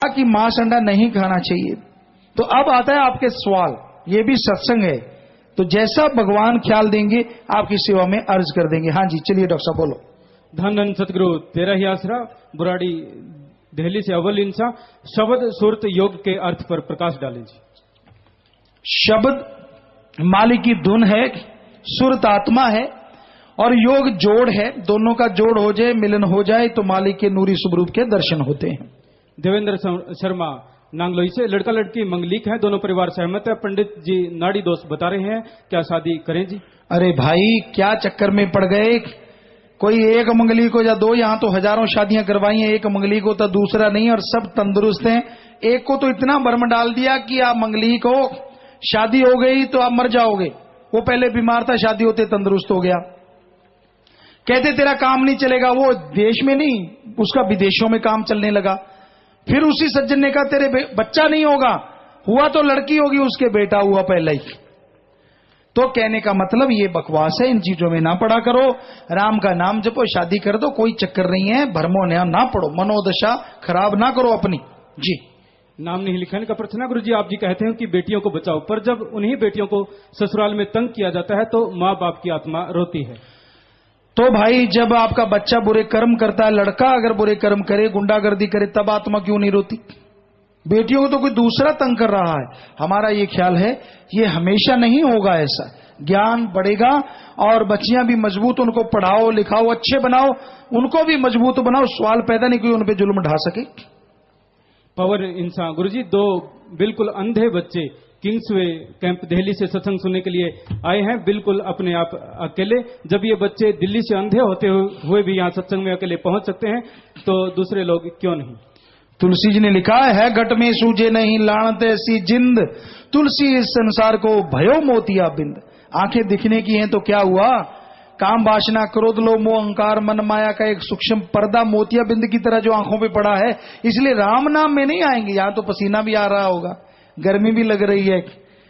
कि मांस अंडा नहीं खाना चाहिए। तो अब आता है आपके सवाल, ये भी सत्संग है, तो जैसा भगवान ख्याल देंगे आपकी सेवा में अर्ज कर देंगे। हाँ जी, चलिए डॉक्टर साहब बोलो। धन धन सतगुरु तेरा ही आसरा, बुराड़ी दिल्ली से अव्वल इंसान, शब्द सुरत योग के अर्थ पर प्रकाश डालें जी। शब्द मालिक की धुन है, सुरत आत्मा है और योग जोड़ है। दोनों का जोड़ हो जाए, मिलन हो जाए तो मालिक के नूरी स्वरूप के दर्शन होते हैं। देवेंद्र शर्मा नांगलोई से, लड़का लड़की मंगलिक है, दोनों परिवार सहमत है, पंडित जी नाड़ी दोस्त बता रहे हैं, क्या शादी करें जी? अरे भाई क्या चक्कर में पड़ गए, कोई एक मंगली को या दो, यहां तो हजारों शादियां करवाई हैं, एक मंगली को तो दूसरा नहीं, और सब तंदुरुस्त हैं। एक को तो इतना भ्रम डाल दिया कि आप मंगली को शादी हो गई तो आप मर जाओगे, वो पहले बीमार था, शादी होते तंदुरुस्त हो गया। कहते तेरा काम नहीं चलेगा, वो देश में नहीं उसका विदेशों में काम चलने लगा। फिर उसी सज्जन ने कहा तेरे बच्चा नहीं होगा, हुआ तो लड़की होगी, उसके बेटा हुआ पहले ही। तो कहने का मतलब ये बकवास है, इन चीजों में ना पड़ा करो, राम का नाम जपो, शादी कर दो, कोई चक्कर नहीं है, भ्रमों ने ना पड़ो, मनोदशा खराब ना करो अपनी जी। नाम नहीं लिखने का प्रश्न। गुरु जी आप जी कहते हैं कि बेटियों को बचाओ, पर जब उन्हीं बेटियों को ससुराल में तंग किया जाता है तो माँ बाप की आत्मा रोती है। तो भाई जब आपका बच्चा बुरे कर्म करता है, लड़का अगर बुरे कर्म करे, गुंडागर्दी करे, तब आत्मा क्यों नहीं रोती? बेटियों को तो कोई दूसरा तंग कर रहा है। हमारा ये ख्याल है ये हमेशा नहीं होगा ऐसा, ज्ञान बढ़ेगा और बच्चियां भी मजबूत, उनको पढ़ाओ लिखाओ, अच्छे बनाओ, उनको भी मजबूत बनाओ, सवाल पैदा नहीं कोई उन पे जुल्म ढा सके। पवर इंसान गुरुजी, दो बिल्कुल अंधे बच्चे किंग्सवे कैंप दिल्ली से सत्संग सुनने के लिए आए हैं, बिल्कुल अपने आप अकेले। जब ये बच्चे दिल्ली से अंधे होते हुए भी यहाँ सत्संग में अकेले पहुंच सकते हैं तो दूसरे लोग क्यों नहीं? तुलसी जी ने लिखा है, घट में सूझे नहीं लानत ऐसी जिंद, तुलसी इस संसार को भयो मोतिया बिंद। आंखें दिखने की हैं तो क्या हुआ, काम वासना क्रोध लोभ मोह अहंकार मन माया का एक सूक्ष्म पर्दा मोतिया बिंद की तरह जो आंखों पे पड़ा है, इसलिए राम नाम में नहीं आएंगे। यहां तो पसीना भी आ रहा होगा, गर्मी भी लग रही है,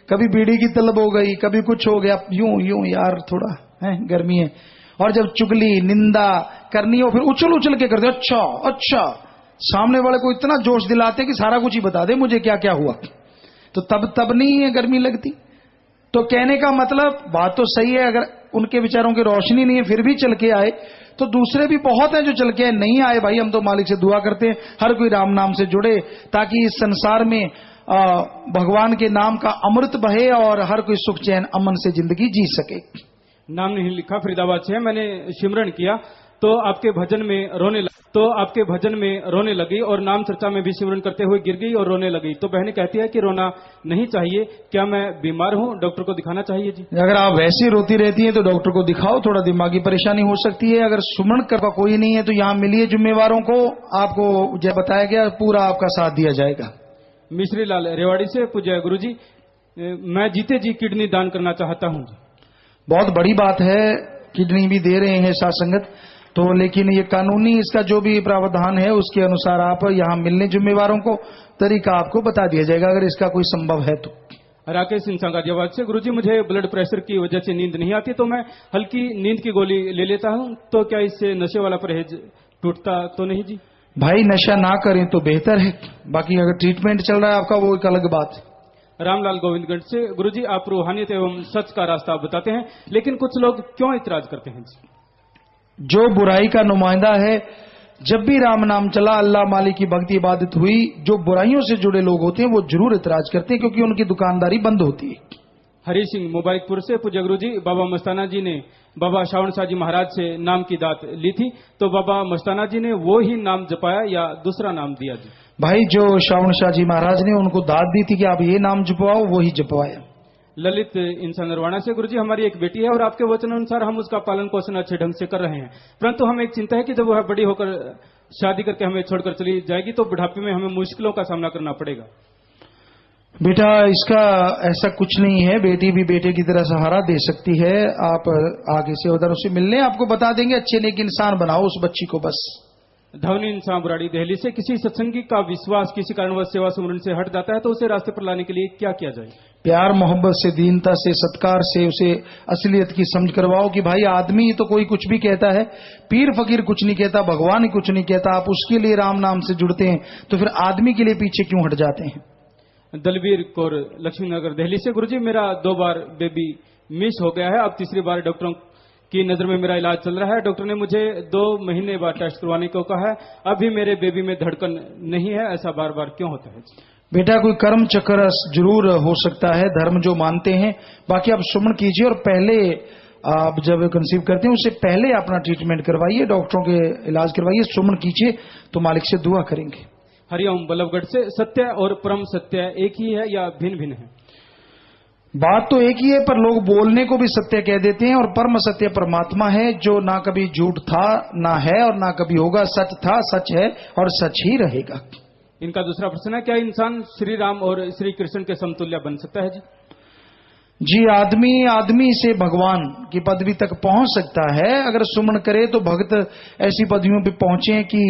कभी बीड़ी की तलब हो गई, कभी कुछ हो गया, यूं यूं यार थोड़ा है गर्मी है। और जब चुगली निंदा करनी हो फिर उछल उछल के करते, अच्छा अच्छा, सामने वाले को इतना जोश दिलाते कि सारा कुछ ही बता दे मुझे क्या क्या हुआ, तो तब नहीं है गर्मी लगती। तो कहने का मतलब बात तो सही है, अगर उनके विचारों की रोशनी नहीं है फिर भी चल के आए तो दूसरे भी बहुत हैं जो चल के नहीं आए। भाई हम तो मालिक से दुआ करते हैं हर कोई राम नाम से जुड़े, ताकि इस संसार में भगवान के नाम का अमृत बहे और हर कोई सुख चैन अमन से जिंदगी जी सके। नाम नहीं लिखा फरीदाबाद से, मैंने सिमरन किया तो आपके भजन में रोने लगी और नाम चर्चा में भी सिमरन करते हुए गिर गई और रोने लगी। तो बहनें कहती है कि रोना नहीं चाहिए, क्या मैं बीमार हूँ, डॉक्टर को दिखाना चाहिए जी? अगर आप वैसी रोती रहती हैं तो डॉक्टर को दिखाओ, थोड़ा दिमागी परेशानी हो सकती है। अगर सुमन का कोई नहीं है तो यहाँ मिलिए जिम्मेवारों को, आपको जो बताया गया पूरा आपका साथ दिया जाएगा। मिश्री लाल रेवाड़ी से, पूज्य गुरु जी मैं जीते जी किडनी दान करना चाहता हूँ। बहुत बड़ी बात है, किडनी भी दे रहे हैं साथ संगत तो, लेकिन ये कानूनी इसका जो भी प्रावधान है उसके अनुसार आप यहाँ मिलने जिम्मेवारों को तरीका आपको बता दिया जाएगा अगर इसका कोई संभव है तो। राकेश सिंह गाजियाबाद से, गुरुजी मुझे ब्लड प्रेशर की वजह से नींद नहीं आती तो मैं हल्की नींद की गोली ले लेता हूँ, तो क्या इससे नशे वाला परहेज टूटता तो नहीं जी? भाई नशा ना करें तो बेहतर है, बाकी अगर ट्रीटमेंट चल रहा है आपका वो एक अलग बात है। रामलाल गोविंदगढ़ से, गुरुजी आप रूहानियत एवं सच का रास्ता बताते हैं लेकिन कुछ लोग क्यों इतराज करते हैं जी? जो बुराई का नुमाइंदा है, जब भी राम नाम चला, अल्लाह मालिक की भक्ति इबादत हुई, जो बुराइयों से जुड़े लोग होते हैं वो जरूर इतराज करते हैं क्योंकि उनकी दुकानदारी बंद होती है। हरी सिंह मुबारकपुर से, पूज्य गुरु जी बाबा मस्ताना जी ने बाबा श्रावण शाह जी महाराज से नाम की दात ली थी, तो बाबा मस्ताना जी ने वो ही नाम जपाया या दूसरा नाम दिया जी? भाई जो श्रावण शाह जी महाराज ने उनको दात दी थी कि आप ये नाम जपवाओ, वो ही जपवाया। ललित इंसान नरवाना से, गुरुजी हमारी एक बेटी है और आपके वचन अनुसार हम उसका पालन पोषण अच्छे ढंग से कर रहे हैं, परंतु हमें एक चिंता है कि जब वह बड़ी होकर शादी करके हमें छोड़कर चली जाएगी तो बुढ़ापे में हमें मुश्किलों का सामना करना पड़ेगा। बेटा इसका ऐसा कुछ नहीं है, बेटी भी बेटे की तरह सहारा दे सकती है। आप आगे से उधर उसे मिलने आपको बता देंगे, अच्छे नेक इंसान बनाओ उस बच्ची को बस। धवनी इंसान बुराड़ी दिल्ली से। किसी सत्संगी का विश्वास किसी कारणवश सेवा सुमरन से हट जाता है तो उसे रास्ते पर लाने के लिए क्या किया जाए? प्यार मोहब्बत से, दीनता से, सत्कार से उसे असलियत की समझ करवाओ कि भाई आदमी तो कोई कुछ भी कहता है, पीर फकीर कुछ नहीं कहता, भगवान ही कुछ नहीं कहता, आप उसके लिए राम नाम से जुड़ते हैं तो फिर आदमी के लिए पीछे क्यों हट जाते हैं? दलवीर कौर लक्ष्मीनगर दिल्ली से। गुरुजी मेरा 2 बार बेबी मिस हो गया है, अब तीसरी बार डॉक्टरों की नजर में मेरा इलाज चल रहा है। डॉक्टर ने मुझे 2 महीने बाद टेस्ट करवाने को कहा है, अभी मेरे बेबी में धड़कन नहीं है, ऐसा बार बार क्यों होता है? बेटा कोई कर्म चक्र जरूर हो सकता है, धर्म जो मानते हैं। बाकी आप सुमन कीजिए और पहले आप जब कंसीव करते हैं उससे पहले अपना ट्रीटमेंट करवाइए, डॉक्टरों के इलाज करवाइए, सुमन कीजिए तो मालिक से दुआ करेंगे। हरिओम बल्लभगढ़ से। सत्य और परम सत्य एक ही है या भिन्न भिन्न है? बात तो एक ही है, पर लोग बोलने को भी सत्य कह देते हैं। और परम सत्य परमात्मा है जो ना कभी झूठ था, ना है और ना कभी होगा। सच था, सच है और सच ही रहेगा। इनका दूसरा प्रश्न है, क्या इंसान श्री राम और श्री कृष्ण के समतुल्य बन सकता है? जी आदमी से भगवान की पदवी तक पहुंच सकता है अगर सुमन करे तो भक्त ऐसी पदवियों पे पहुंचे कि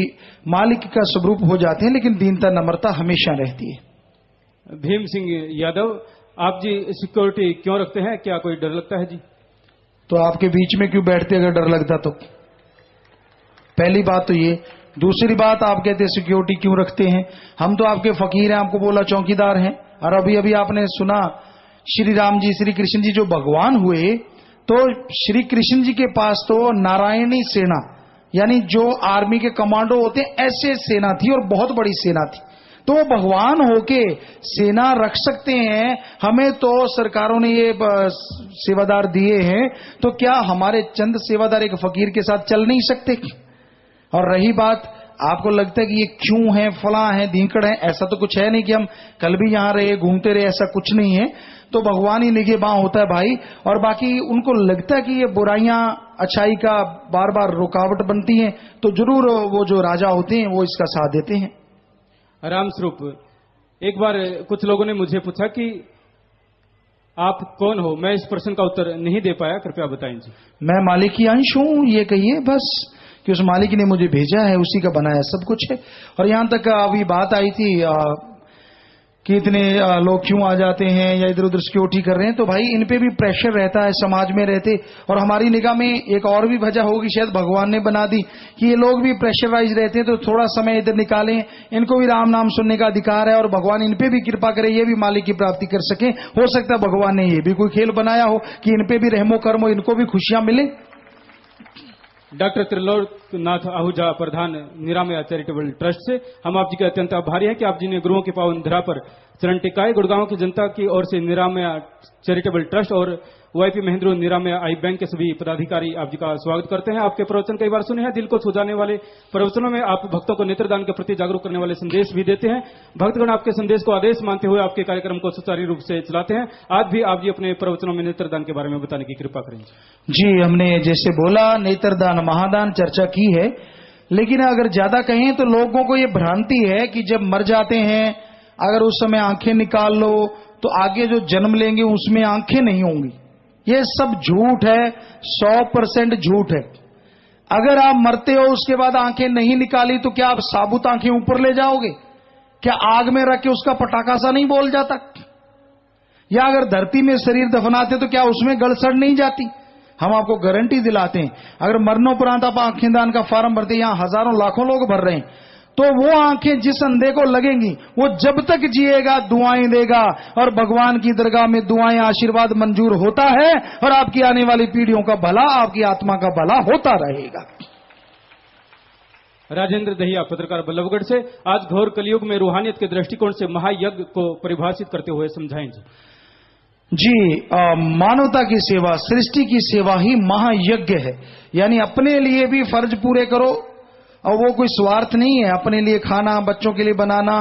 मालिक का स्वरूप हो जाते हैं, लेकिन दीनता नम्रता हमेशा रहती है। भीम सिंह यादव, आप जी सिक्योरिटी क्यों रखते हैं, क्या कोई डर लगता है जी? तो आपके बीच में क्यों बैठते अगर डर लगता तो? पहली बात तो ये। दूसरी बात, आप कहते सिक्योरिटी क्यों रखते हैं, हम तो आपके फकीर हैं, आपको बोला चौकीदार हैं। और अभी अभी आपने सुना श्री राम जी श्री कृष्ण जी जो भगवान हुए तो श्री कृष्ण जी के पास तो नारायणी सेना यानी जो आर्मी के कमांडो होते हैं ऐसे सेना थी और बहुत बड़ी सेना थी। तो वो भगवान होके सेना रख सकते हैं, हमें तो सरकारों ने ये सेवादार दिए हैं, तो क्या हमारे चंद सेवादार एक फकीर के साथ चल नहीं सकते? और रही बात आपको लगता है कि ये क्यों है, फला है, धींकड़ है, ऐसा तो कुछ है नहीं कि हम कल भी यहां रहे घूमते रहे, ऐसा कुछ नहीं है। तो भगवान ही निगहबान होता है भाई। और बाकी उनको लगता है कि ये बुराइयां अच्छाई का बार बार रुकावट बनती हैं तो जरूर वो जो राजा होते हैं वो इसका साथ देते हैं। राम स्वरूप, एक बार कुछ लोगों ने मुझे पूछा कि आप कौन हो, मैं इस प्रश्न का उत्तर नहीं दे पाया, कृपया बताएं जी। मैं मालिक की अंश हूं, ये कहिए बस कि उस मालिक ने मुझे भेजा है, उसी का बनाया सब कुछ है। और यहां तक अभी बात आई थी कि इतने लोग क्यों आ जाते हैं या इधर उधर सिक्योरिटी कर रहे हैं, तो भाई इन पे भी प्रेशर रहता है समाज में रहते। और हमारी निगाह में एक और भी वजह होगी, शायद भगवान ने बना दी कि ये लोग भी प्रेशराइज रहते हैं, तो थोड़ा समय इधर निकालें, इनको भी राम नाम सुनने का अधिकार है और भगवान इन पे भी कृपा करे, ये भी मालिक की प्राप्ति कर सके। हो सकता है भगवान ने ये भी कोई खेल बनाया हो कि इन पे भी रहमो कर्मो, इनको भी खुशियां मिले। डॉक्टर त्रिलोकनाथ आहूजा, प्रधान निरामया चैरिटेबल ट्रस्ट से। हम आप जी के अत्यंत आभारी हैं कि आप जी ने गुरुओं की पावन धरा पर चरण टिकाए। गुड़गांव की जनता की ओर से निरामया चैरिटेबल ट्रस्ट और वाईपी महेंद्र निरामया आई बैंक के सभी पदाधिकारी आप जी का स्वागत करते हैं। आपके प्रवचन कई बार सुने हैं, दिल को छू जाने वाले प्रवचनों में आप भक्तों को नेत्रदान के प्रति जागरूक करने वाले संदेश भी देते हैं। भक्तगण आपके संदेश को आदेश मानते हुए आपके कार्यक्रम को सुचारू रूप से चलाते हैं। आज भी आप जी अपने प्रवचनों में नेत्रदान के बारे में बताने की कृपा करें जी। हमने जैसे बोला नेत्रदान महादान चर्चा की है, लेकिन अगर ज्यादा कहें तो लोगों को ये भ्रांति है कि जब मर जाते हैं अगर उस समय आंखें निकाल लो तो आगे जो जन्म लेंगे उसमें आंखें नहीं होंगी। ये सब झूठ है, 100% झूठ है। अगर आप मरते हो उसके बाद आंखें नहीं निकाली तो क्या आप साबुत आंखें ऊपर ले जाओगे? क्या आग में रख के उसका पटाखा सा नहीं बोल जाता? या अगर धरती में शरीर दफनाते तो क्या उसमें गड़सड़ नहीं जाती? हम आपको गारंटी दिलाते हैं, अगर मरणोपरांत आप आंखें दान का फॉर्म भरते, यहां हजारों लाखों लोग भर रहे हैं, तो वो आंखें जिस अंधे को लगेंगी वो जब तक जिएगा दुआएं देगा और भगवान की दरगाह में दुआएं आशीर्वाद मंजूर होता है और आपकी आने वाली पीढ़ियों का भला, आपकी आत्मा का भला होता रहेगा। राजेंद्र दहिया, पत्रकार बल्लभगढ़ से। आज घोर कलयुग में रूहानियत के दृष्टिकोण से महायज्ञ को परिभाषित करते हुए समझाएं जी। मानवता की सेवा, सृष्टि की सेवा ही महायज्ञ है। यानी अपने लिए भी फर्ज पूरे करो और वो कोई स्वार्थ नहीं है, अपने लिए खाना, बच्चों के लिए बनाना,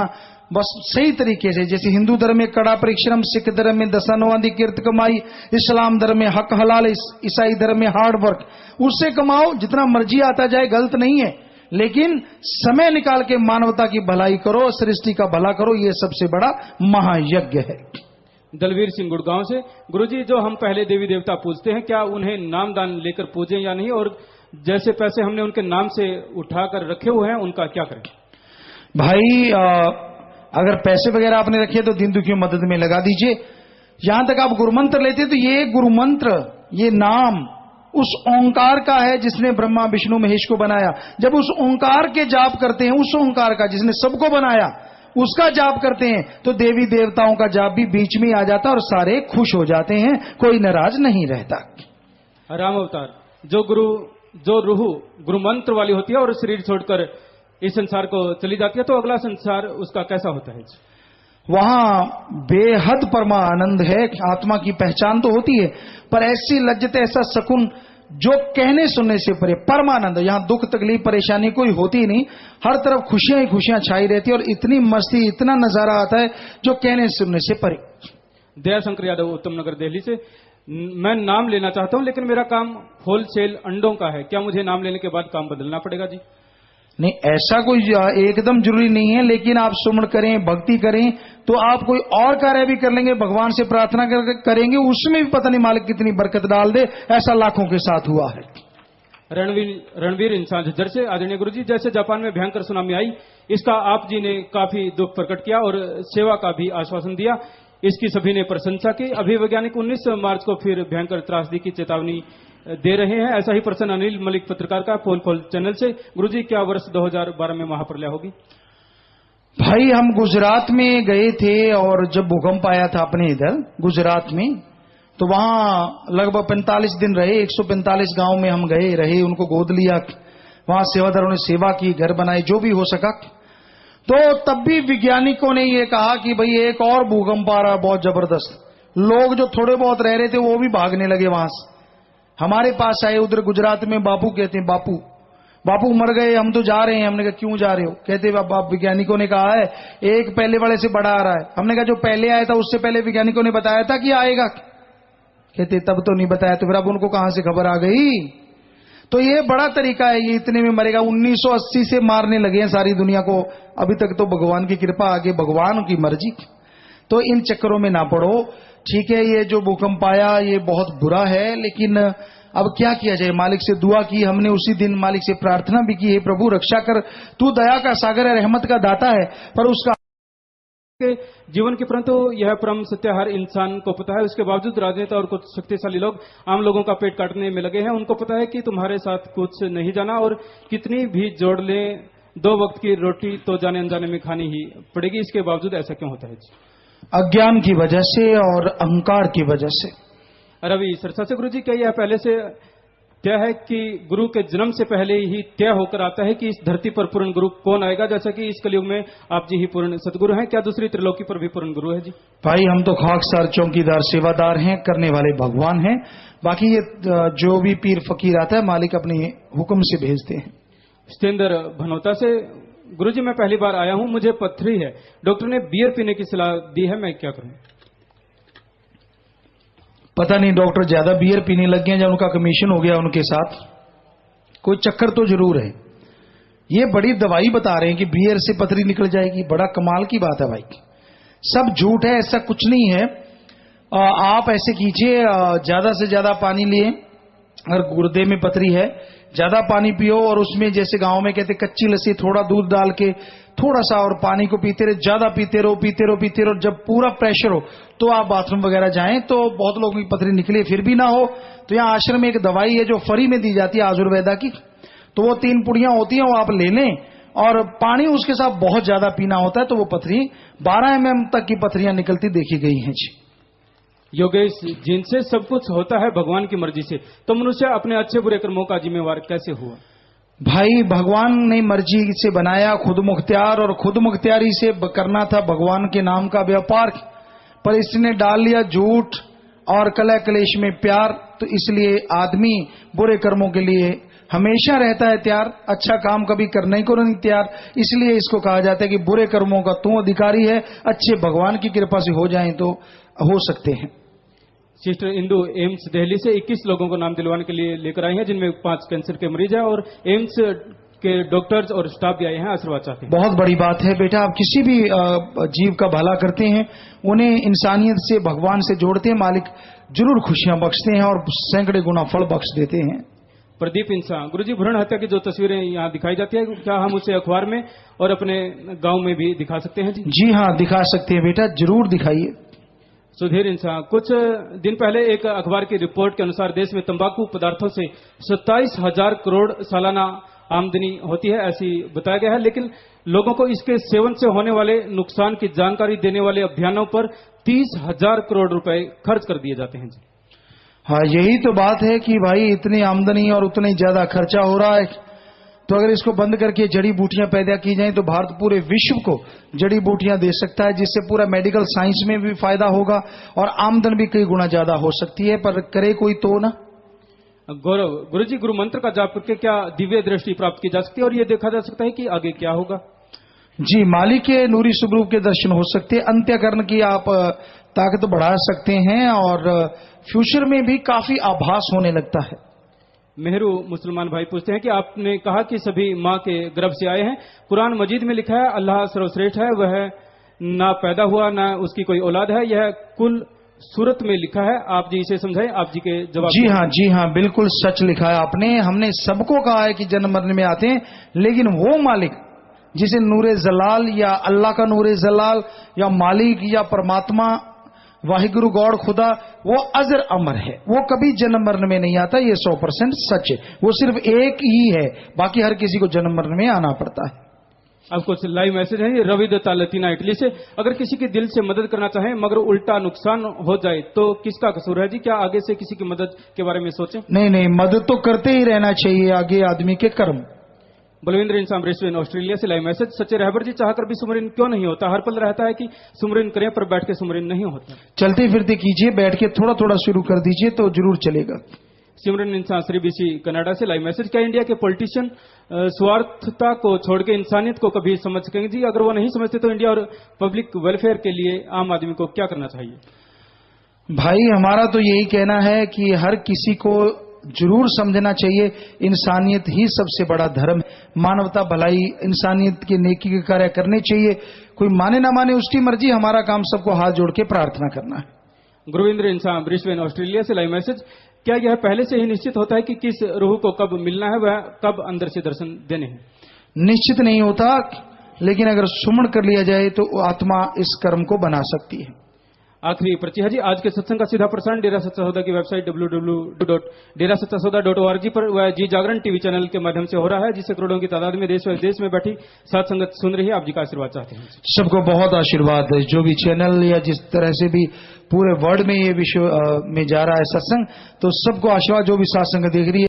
बस सही तरीके से। जैसे हिंदू धर्म में कड़ा परिश्रम, सिख धर्म में दशानुवादी किर्त कमाई, इस्लाम धर्म में हक हलाल, ईसाई धर्म में हार्ड वर्क। उससे कमाओ जितना मर्जी आता जाए, गलत नहीं है, लेकिन समय निकाल के मानवता की भलाई करो, सृष्टि का भला करो, ये सबसे बड़ा महायज्ञ है। दलवीर सिंह गुड़गांव से। गुरुजी, जो हम पहले देवी देवता पूजते हैं क्या उन्हें नामदान लेकर पूजें या नहीं, और जैसे पैसे हमने उनके नाम से उठाकर रखे हुए हैं उनका क्या करें? भाई अगर पैसे वगैरह आपने रखे तो दीन दुखियों मदद में लगा दीजिए। यहां तक आप गुरुमंत्र लेते तो ये गुरुमंत्र, ये नाम उस ओंकार का है जिसने ब्रह्मा विष्णु महेश को बनाया। जब उस ओंकार के जाप करते हैं, उस ओंकार का जिसने सबको बनाया उसका जाप करते हैं, तो देवी देवताओं का जाप भी बीच में आ जाता है और सारे खुश हो जाते हैं, कोई नाराज नहीं रहता। राम अवतार जो रूह गुरु मंत्र वाली होती है और शरीर छोड़कर इस संसार को चली जाती है, तो अगला संसार उसका कैसा होता है? वहां बेहद परमानंद है। आत्मा की पहचान तो होती है, पर ऐसी लज्जत, ऐसा सुकून जो कहने सुनने से परे, परमानंद। यहां दुख तकलीफ परेशानी कोई होती नहीं, हर तरफ खुशियां ही खुशियां छाई रहती है और इतनी मस्ती, इतना नजारा आता है जो कहने सुनने से परे। दयाशंकर यादव, उत्तम नगर, दिल्ली से। मैं नाम लेना चाहता हूं लेकिन मेरा काम होलसेल अंडों का है, क्या मुझे नाम लेने के बाद काम बदलना पड़ेगा जी? नहीं, ऐसा कोई एकदम जरूरी नहीं है, लेकिन आप सुमन करें, भक्ति करें, तो आप कोई और कार्य भी कर लेंगे, भगवान से प्रार्थना करेंगे, उसमें भी पता नहीं मालिक कितनी बरकत डाल दे। ऐसा लाखों के साथ हुआ है। रणवीर इंसान झज्जर से। आदरणीय गुरु जी, जैसे जापान में भयंकर सुनामी आई, इसका आप जी ने काफी दुख प्रकट किया और सेवा का भी आश्वासन दिया, इसकी सभी ने प्रशंसा की। अभी वैज्ञानिक 19 मार्च को फिर भयंकर त्रासदी की चेतावनी दे रहे हैं। ऐसा ही प्रश्न अनिल मलिक पत्रकार का पोल चैनल से। गुरुजी, क्या वर्ष 2012 में महाप्रलय होगी? भाई, हम गुजरात में गए थे और जब भूकंप आया था अपने इधर गुजरात में, तो वहां लगभग 45 दिन रहे। 145 गांव में हम गए, रहे, उनको गोद लिया, वहां सेवादारों ने सेवा की, घर बनाए, जो भी हो सका। तो तब भी वैज्ञानिकों ने ये कहा कि भाई एक और भूकंप आ रहा, बहुत जबरदस्त। लोग जो थोड़े बहुत रह रहे थे वो भी भागने लगे वहां से। हमारे पास आए उधर गुजरात में, बापू कहते हैं, बापू मर गए, हम तो जा रहे हैं। हमने कहा क्यों जा रहे हो? कहते बाप, वैज्ञानिकों ने कहा है एक पहले वाले से बड़ा आ रहा है। हमने कहा जो पहले आया था उससे पहले वैज्ञानिकों ने बताया था कि आएगा। कहते तब तो नहीं बताया, तो फिर अब उनको कहां से खबर आ गई? तो ये बड़ा तरीका है, ये इतने में मरेगा। 1980 से मारने लगे हैं सारी दुनिया को, अभी तक तो भगवान की कृपा, आगे भगवान की मर्जी। तो इन चक्करों में ना पड़ो। ठीक है, ये जो भूकंप आया ये बहुत बुरा है, लेकिन अब क्या किया जाए? मालिक से दुआ की हमने, उसी दिन मालिक से प्रार्थना भी की, हे प्रभु रक्षा कर, तू दया का सागर है, रहमत का दाता है। पर उसका जीवन के परंतु यह परम सत्य हर इंसान को पता है, उसके बावजूद राजनेता और कुछ शक्तिशाली लोग आम लोगों का पेट काटने में लगे हैं। उनको पता है कि तुम्हारे साथ कुछ नहीं जाना, और कितनी भी जोड़ लें 2 वक्त की रोटी तो जाने अनजाने में खानी ही पड़ेगी। इसके बावजूद ऐसा क्यों होता है? अज्ञान की वजह से और अहंकार की वजह से। रवि सरसा से। गुरु जी, क्या यह पहले से तय है कि गुरु के जन्म से पहले ही तय होकर आता है कि इस धरती पर पूर्ण गुरु कौन आएगा? जैसा कि इस कलयुग में आप जी ही पूर्ण सतगुरु हैं, क्या दूसरी त्रिलोकी पर भी पूर्ण गुरु है जी? भाई, हम तो खाकसार चौकीदार सेवादार हैं, करने वाले भगवान हैं। बाकी ये जो भी पीर फकीर आता है मालिक अपने हुक्म से भेजते हैं। सतेंद्र भनोता से। गुरुजी, मैं पहली बार आया हूं, मुझे पथरी है, डॉक्टर ने बियर पीने की सलाह दी है, मैं क्या करूं? पता नहीं, डॉक्टर ज्यादा बियर पीने लग गए या उनका कमीशन हो गया उनके साथ, कोई चक्कर तो जरूर है। ये बड़ी दवाई बता रहे हैं कि बियर से पथरी निकल जाएगी, बड़ा कमाल की बात है भाई। सब झूठ है, ऐसा कुछ नहीं है। आप ऐसे कीजिए, ज्यादा से ज्यादा पानी लिए, अगर गुर्दे में पथरी है ज्यादा पानी पियो, और उसमें जैसे गांव में कहते कच्ची लस्सी, थोड़ा दूध डाल के थोड़ा सा, और पानी को पीते रहे, ज्यादा पीते रहो। जब पूरा प्रेशर हो तो आप बाथरूम वगैरह जाएं। तो बहुत लोगों की पथरी निकले फिर भी ना हो, तो यहाँ आश्रम में एक दवाई है जो फ्री में दी जाती है आयुर्वेदा की, तो वो 3 पुड़ियां होती हैं, वो आप ले लें, और पानी उसके साथ बहुत ज्यादा पीना होता है, तो वो पथरी 12 mm तक की पथरियां निकलती देखी गई हैं जी। योगेश, जिनसे सब कुछ होता है भगवान की मर्जी से, तो मनुष्य अपने अच्छे बुरे कर्मों का जिम्मेवार कैसे हुआ? भाई, भगवान ने मर्जी से बनाया, खुद मुख्तियार, और खुद मुख्तियारी से करना था भगवान के नाम का व्यापार, पर इसने डाल लिया झूठ और कलह कलेश में प्यार। तो इसलिए आदमी बुरे कर्मों के लिए हमेशा रहता है तैयार, अच्छा काम कभी करने को नहीं तैयार। इसलिए इसको कहा जाता है कि बुरे कर्मों का तू अधिकारी है, अच्छे भगवान की कृपा से हो जाएं तो हो सकते हैं। सिस्टर इंदु एम्स दिल्ली से 21 लोगों को नाम दिलवाने के लिए लेकर आई हैं, जिनमें 5 कैंसर के मरीज हैं, और एम्स के डॉक्टर्स और स्टाफ भी आए हैं, आशीर्वाद चाहते हैं। बहुत बड़ी बात है बेटा, आप किसी भी जीव का भला करते हैं, उन्हें इंसानियत से भगवान से जोड़ते हैं, मालिक जरूर खुशियां बख्शते हैं और सैकड़े गुना फल बख्श देते हैं। प्रदीप इंसान, गुरुजी भ्रूण हत्या की जो तस्वीरें यहाँ दिखाई जाती है, क्या हम उसे अखबार में और अपने गांव में भी दिखा सकते हैं जी? जी हाँ, दिखा सकते हैं बेटा, जरूर दिखाइए। सुधीर इंसान, कुछ दिन पहले एक अखबार की रिपोर्ट के अनुसार देश में तंबाकू पदार्थों से 27,000 करोड़ सालाना आमदनी होती है, ऐसी बताया गया है। लेकिन लोगों को इसके सेवन से होने वाले नुकसान की जानकारी देने वाले अभियानों पर 30,000 करोड़ रुपए खर्च कर दिए जाते हैं जी। हाँ, यही तो बात है कि भाई इतनी आमदनी और उतनी ज्यादा खर्चा हो रहा है, तो अगर इसको बंद करके जड़ी बूटियां पैदा की जाएं तो भारत पूरे विश्व को जड़ी बूटियां दे सकता है, जिससे पूरा मेडिकल साइंस में भी फायदा होगा और आमदन भी कई गुना ज्यादा हो सकती है। पर करे कोई तो ना। गौरव, गुरुजी गुरु मंत्र का जाप करके क्या दिव्य दृष्टि प्राप्त की जा सकती है और ये देखा जा सकता है कि आगे क्या होगा? जी, मालिक के नूरी स्वरूप के दर्शन हो सकते हैं, अंत्यकरण की आप ताकत बढ़ा सकते हैं और फ्यूचर में भी काफी आभास होने लगता है। मेहरू मुसलमान भाई पूछते हैं कि आपने कहा कि सभी माँ के गर्भ से आए हैं, कुरान मजीद में लिखा है अल्लाह सर्वश्रेष्ठ है, वह ना पैदा हुआ ना उसकी कोई औलाद है, यह कुल सूरत में लिखा है, आप जी इसे समझाएं। आप जी के जवाब। जी हाँ, बिल्कुल सच लिखा है आपने। हमने सबको कहा है कि जन्म मरने में आते हैं, लेकिन वो मालिक जिसे नूरे जलाल या अल्लाह का नूरे जलाल या मालिक या परमात्मा वाहिगुरु गॉड खुदा, वो अजर अमर है, वो कभी जन्म मरण में नहीं आता, ये 100% सच है। वो सिर्फ एक ही है, बाकी हर किसी को जन्म मरण में आना पड़ता है। अब कुछ लाइव मैसेज है रवि दत्ता लतीना इटली से, अगर किसी की दिल से मदद करना चाहे मगर उल्टा नुकसान हो जाए तो किसका कसूर है जी? क्या आगे से किसी की मदद के बारे में सोचें? नहीं, मदद तो करते ही रहना चाहिए, आगे आदमी के कर्म। बलविंद्र इंसान ब्रिस्बेन ऑस्ट्रेलिया से लाइव मैसेज, सच्चे रहबर जी चाहकर भी सुमरिन क्यों नहीं होता? हर पल रहता है कि सुमरिन करें पर बैठ के सुमरिन नहीं होता। चलते फिरते कीजिए, बैठ के थोड़ा थोड़ा शुरू कर दीजिए तो जरूर चलेगा। सिमरन इंसान श्री बीसी कनाडा से लाइव मैसेज, क्या इंडिया के पॉलिटिशियन स्वार्थता को छोड़ के इंसानियत को कभी समझ सकेंगे जी? अगर वो नहीं समझते तो इंडिया और पब्लिक वेलफेयर के लिए आम आदमी को क्या करना चाहिए? भाई हमारा तो यही कहना है कि हर किसी को जरूर समझना चाहिए, इंसानियत ही सबसे बड़ा धर्म है, मानवता भलाई इंसानियत के नेकी के कार्य करने चाहिए। कोई माने ना माने उसकी मर्जी, हमारा काम सबको हाथ जोड़ के प्रार्थना करना है। गुरविंद्र इंसान ब्रिस्बेन ऑस्ट्रेलिया से लाइव मैसेज, क्या यह पहले से ही निश्चित होता है कि किस रूह को कब मिलना है, वह कब अंदर से दर्शन देने हैं? निश्चित नहीं होता, लेकिन अगर सुमन कर लिया जाए तो आत्मा इस कर्म को बना सकती है। आखिरी पर्ची है जी, आज के सत्संग का सीधा प्रसारण डेरा सच्चा सौदा की वेबसाइट www.डेरासच्चासौदा.org पर वह जी जागरण टीवी चैनल के माध्यम से हो रहा है, जिससे करोड़ों की तादाद में देश और विदेश में बैठी साथ संगत सुन रही है। आप जी का आशीर्वाद चाहते हैं। सबको बहुत आशीर्वाद है, जो भी चैनल या जिस तरह से भी पूरे वर्ल्ड में ये विश्व में जा रहा है सत्संग, तो सबको आशीर्वाद, जो भी साथ संगत देख रही है।